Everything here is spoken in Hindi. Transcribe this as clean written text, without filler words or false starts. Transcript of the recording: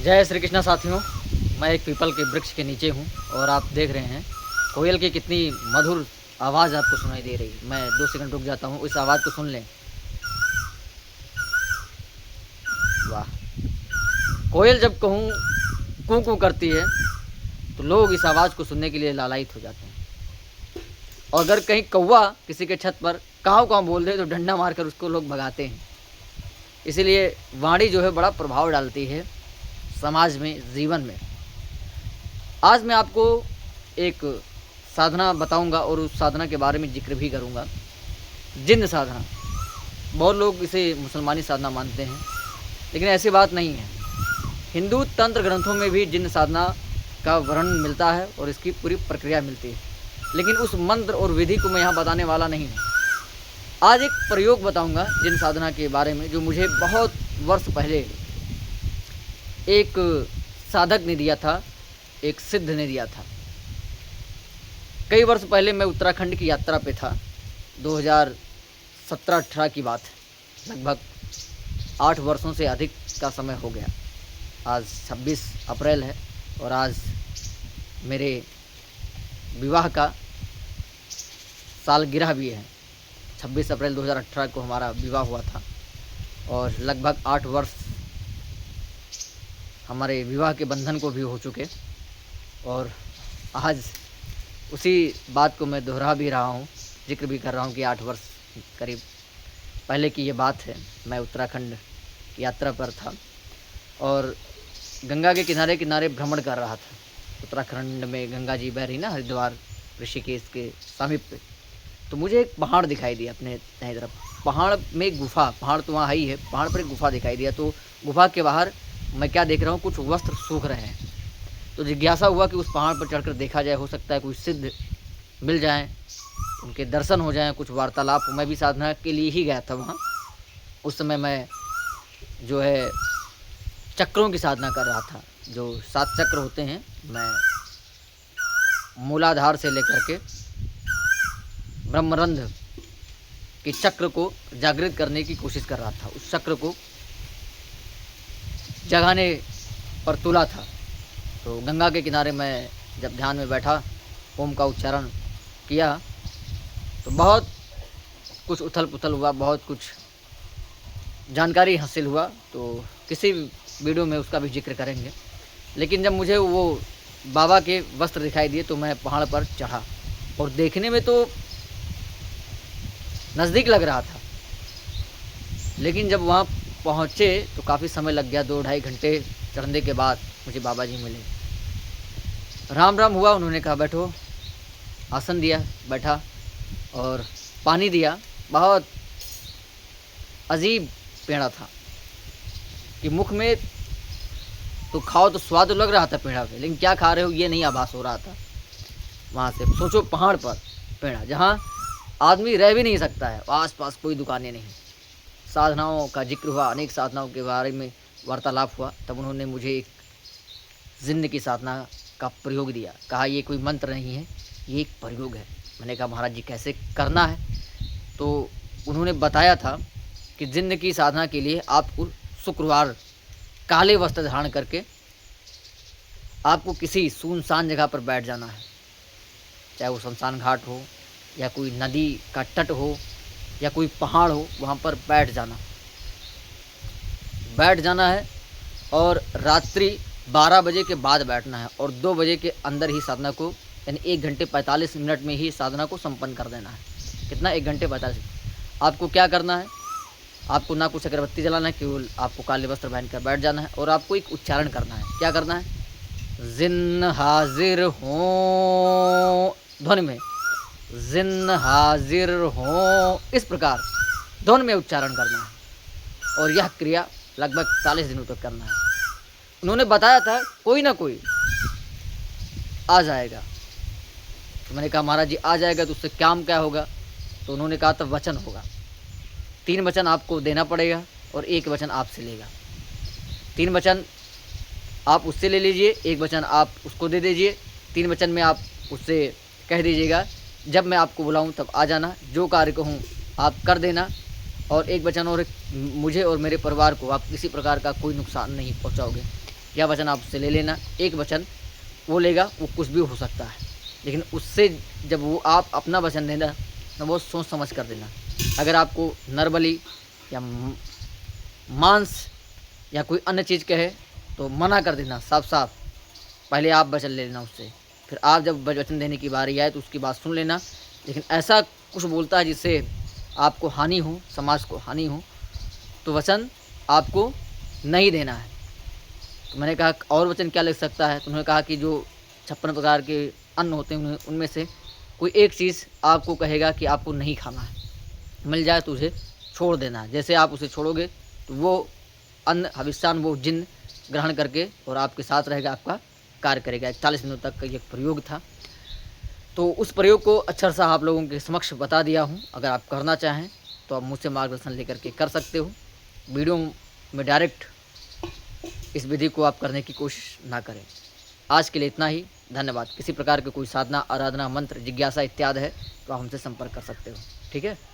जय श्री कृष्णा साथियों। मैं एक पीपल के वृक्ष के नीचे हूँ और आप देख रहे हैं कोयल की कितनी मधुर आवाज़ आपको सुनाई दे रही है। मैं 2 सेकंड रुक जाता हूँ, इस आवाज़ को सुन लें। वाह! कोयल जब कहूँ कूँ कूँ करती है तो लोग इस आवाज़ को सुनने के लिए लालायित हो जाते हैं। और अगर कहीं कौवा किसी के छत पर काँव काँव बोल दे तो डंडा मारकर उसको लोग भगाते हैं। इसीलिए वाणी जो है बड़ा प्रभाव डालती है समाज में, जीवन में। आज मैं आपको एक साधना बताऊंगा और उस साधना के बारे में जिक्र भी करूंगा। जिन्न साधना, बहुत लोग इसे मुसलमानी साधना मानते हैं, लेकिन ऐसी बात नहीं है। हिंदू तंत्र ग्रंथों में भी जिन्न साधना का वर्णन मिलता है और इसकी पूरी प्रक्रिया मिलती है, लेकिन उस मंत्र और विधि को मैं यहाँ बताने वाला नहीं हूँ। आज एक प्रयोग बताऊंगा जिन्न साधना के बारे में, जो मुझे बहुत वर्ष पहले एक साधक ने दिया था, एक सिद्ध ने दिया था। कई वर्ष पहले मैं उत्तराखंड की यात्रा पे था। 2017-18 की बात है। लगभग 8 वर्षों से अधिक का समय हो गया। आज 26 अप्रैल है और आज मेरे विवाह का सालगिरह भी है। 26 अप्रैल 2018 को हमारा विवाह हुआ था और लगभग 8 वर्ष हमारे विवाह के बंधन को भी हो चुके। और आज उसी बात को मैं दोहरा भी रहा हूँ, जिक्र भी कर रहा हूँ कि 8 वर्ष करीब पहले की ये बात है। मैं उत्तराखंड की यात्रा पर था और गंगा के किनारे किनारे भ्रमण कर रहा था। उत्तराखंड में गंगा जी बह रही ना, हरिद्वार ऋषिकेश के सामीप्य। तो मुझे एक पहाड़ दिखाई दिया अपने दाएं तरफ। पहाड़ में एक गुफा, पहाड़ तो वहाँ है ही है, पहाड़ पर एक गुफा दिखाई दिया। तो गुफा के बाहर मैं क्या देख रहा हूँ, कुछ वस्त्र सूख रहे हैं। तो जिज्ञासा हुआ कि उस पहाड़ पर चढ़कर देखा जाए, हो सकता है कोई सिद्ध मिल जाए, उनके दर्शन हो जाएं, कुछ वार्तालाप हो। मैं भी साधना के लिए ही गया था वहाँ। उस समय मैं जो है चक्रों की साधना कर रहा था। जो 7 चक्र होते हैं, मैं मूलाधार से लेकर के ब्रह्मरंध्र के चक्र को जागृत करने की कोशिश कर रहा था। उस चक्र को जगाने पर तुला था। तो गंगा के किनारे मैं जब ध्यान में बैठा, ओम का उच्चारण किया, तो बहुत कुछ उथल पुथल हुआ, बहुत कुछ जानकारी हासिल हुआ। तो किसी वीडियो में उसका भी जिक्र करेंगे। लेकिन जब मुझे वो बाबा के वस्त्र दिखाई दिए तो मैं पहाड़ पर चढ़ा और देखने में तो नज़दीक लग रहा था, लेकिन जब वहाँ पहुँचे तो काफ़ी समय लग गया। 2-2.5 घंटे चढ़ने के बाद मुझे बाबा जी मिले। राम राम हुआ, उन्होंने कहा बैठो, आसन दिया, बैठा और पानी दिया। बहुत अजीब पेड़ा था कि मुख में तो खाओ तो स्वाद लग रहा था पेड़ा पे, लेकिन क्या खा रहे हो ये नहीं आभास हो रहा था। वहाँ से सोचो, पहाड़ पर पेड़ा, जहाँ आदमी रह भी नहीं सकता है, आस पास कोई दुकानें नहीं। साधनाओं का जिक्र हुआ, अनेक साधनाओं के बारे में वार्तालाप हुआ। तब उन्होंने मुझे एक जिन्न की साधना का प्रयोग दिया। कहा ये कोई मंत्र नहीं है, ये एक प्रयोग है। मैंने कहा महाराज जी कैसे करना है? तो उन्होंने बताया था कि जिन्न की साधना के लिए आपको शुक्रवार काले वस्त्र धारण करके आपको किसी सुनसान जगह पर बैठ जाना है, चाहे वो शमशान घाट हो या कोई नदी का तट हो या कोई पहाड़ हो, वहाँ पर बैठ जाना है और रात्रि 12 बजे के बाद बैठना है और 2 बजे के अंदर ही साधना को, यानी 1 घंटे 45 मिनट में ही साधना को संपन्न कर देना है। कितना? 1 घंटे 45। आपको क्या करना है? आपको ना कुछ अगरबत्ती जलाना है, केवल आपको काले वस्त्र पहनकर बैठ जाना है और आपको एक उच्चारण करना है। क्या करना है? जिन्न हाजिर हो, ध्वनि में जिन्न हाजिर हो, इस प्रकार ध्वनि में उच्चारण करना है और यह क्रिया लगभग 40 दिनों तक करना है। उन्होंने बताया था कोई ना कोई आ जाएगा। तो मैंने कहा महाराज जी आ जाएगा तो उससे काम क्या होगा? तो उन्होंने कहा था वचन होगा। 3 वचन आपको देना पड़ेगा और 1 वचन आपसे लेगा। 3 वचन आप उससे ले लीजिए, 1 वचन आप उसको दे दीजिए। 3 वचन में आप उससे कह दीजिएगा जब मैं आपको बुलाऊं तब आ जाना, जो कार्य कहूँ आप कर देना। और 1 वचन और, मुझे और मेरे परिवार को आप किसी प्रकार का कोई नुकसान नहीं पहुँचाओगे। या वचन आप उससे ले लेना। एक वचन वो लेगा, वो कुछ भी हो सकता है, लेकिन उससे जब वो आप अपना वचन देना तो वो सोच समझ कर देना। अगर आपको नर-बलि या मांस या कोई अन्य चीज़ कहे तो मना कर देना साफ-साफ। पहले आप वचन ले लेना उससे, फिर आप जब वचन देने की बारी आए तो उसकी बात सुन लेना। लेकिन ऐसा कुछ बोलता है जिससे आपको हानि हो, समाज को हानि हो, तो वचन आपको नहीं देना है। तो मैंने कहा और वचन क्या लग सकता है? तो उन्होंने कहा कि जो 56 प्रकार के अन्न होते हैं उनमें से कोई एक चीज़ आपको कहेगा कि आपको नहीं खाना है, मिल जाए तो उसे छोड़ देना है। जैसे आप उसे छोड़ोगे तो वो अन्न हविष्यान्न वो जिन्न ग्रहण करके और आपके साथ रहेगा, आपका कार्य करेगा। 41 दिनों तक का ये प्रयोग था। तो उस प्रयोग को अक्षरशः आप लोगों के समक्ष बता दिया हूँ। अगर आप करना चाहें तो आप मुझसे मार्गदर्शन लेकर के कर सकते हो। वीडियो में डायरेक्ट इस विधि को आप करने की कोशिश ना करें। आज के लिए इतना ही। धन्यवाद। किसी प्रकार की कोई साधना, आराधना, मंत्र, जिज्ञासा इत्यादि है तो आप हमसे संपर्क कर सकते हो। ठीक है।